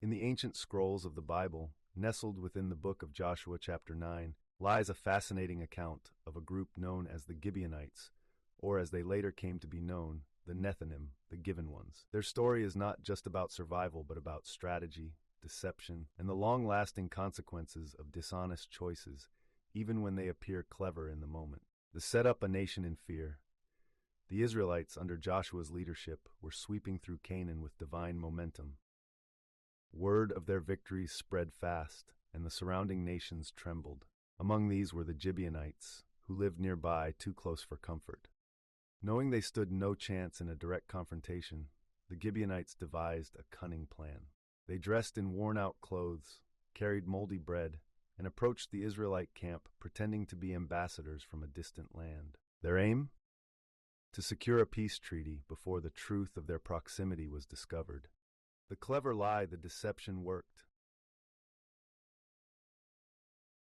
In the ancient scrolls of the Bible, nestled within the book of Joshua chapter 9, lies a fascinating account of a group known as the Gibeonites, or as they later came to be known, the Nethinim, the Given Ones. Their story is not just about survival, but about strategy, deception, and the long-lasting consequences of dishonest choices, even when they appear clever in the moment. They set up a nation in fear. The Israelites, under Joshua's leadership, were sweeping through Canaan with divine momentum. Word of their victories spread fast, and the surrounding nations trembled. Among these were the Gibeonites, who lived nearby, too close for comfort. Knowing they stood no chance in a direct confrontation, the Gibeonites devised a cunning plan. They dressed in worn-out clothes, carried moldy bread, and approached the Israelite camp pretending to be ambassadors from a distant land. Their aim? To secure a peace treaty before the truth of their proximity was discovered. The clever lie, the deception worked.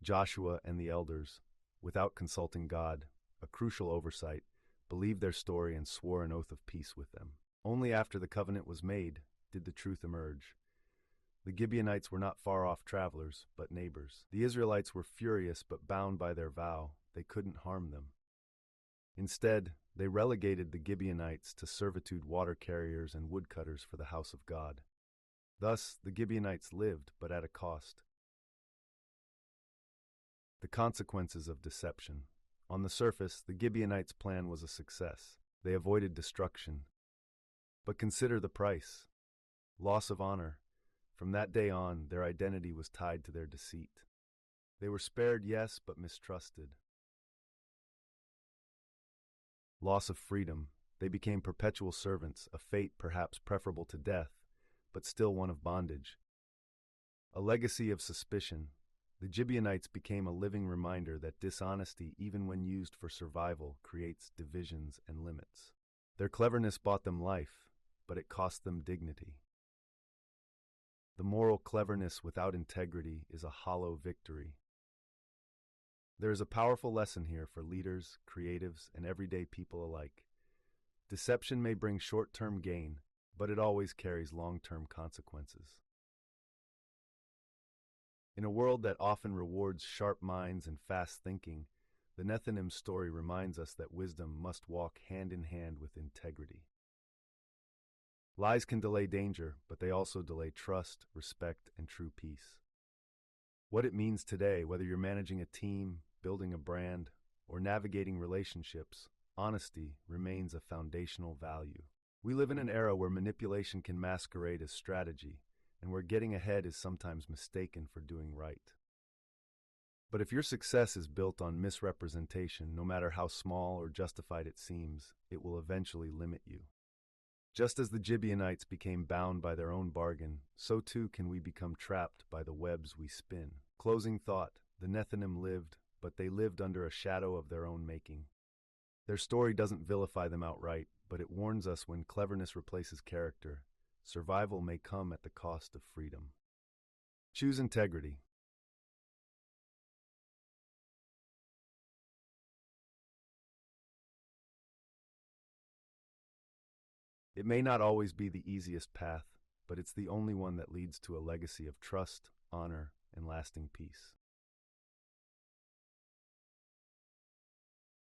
Joshua and the elders, without consulting God, a crucial oversight, believed their story and swore an oath of peace with them. Only after the covenant was made did the truth emerge. The Gibeonites were not far-off travelers, but neighbors. The Israelites were furious but bound by their vow. They couldn't harm them. Instead, they relegated the Gibeonites to servitude, water carriers and woodcutters for the house of God. Thus, the Gibeonites lived, but at a cost. The consequences of deception. On the surface, the Gibeonites' plan was a success. They avoided destruction. But consider the price. Loss of honor. From that day on, their identity was tied to their deceit. They were spared, yes, but mistrusted. Loss of freedom. They became perpetual servants, a fate perhaps preferable to death, but still one of bondage. A legacy of suspicion. The Gibeonites became a living reminder that dishonesty, even when used for survival, creates divisions and limits. Their cleverness bought them life, but it cost them dignity. The moral cleverness without integrity is a hollow victory. There is a powerful lesson here for leaders, creatives, and everyday people alike. Deception may bring short-term gain, but it always carries long-term consequences. In a world that often rewards sharp minds and fast thinking, the Nethinims story reminds us that wisdom must walk hand in hand with integrity. Lies can delay danger, but they also delay trust, respect, and true peace. What it means today, whether you're managing a team, building a brand, or navigating relationships, honesty remains a foundational value. We live in an era where manipulation can masquerade as strategy, and where getting ahead is sometimes mistaken for doing right. But if your success is built on misrepresentation, no matter how small or justified it seems, it will eventually limit you. Just as the Gibeonites became bound by their own bargain, so too can we become trapped by the webs we spin. Closing thought, the Nethinim lived, but they lived under a shadow of their own making. Their story doesn't vilify them outright, but it warns us when cleverness replaces character, survival may come at the cost of freedom. Choose integrity. It may not always be the easiest path, but it's the only one that leads to a legacy of trust, honor, and lasting peace.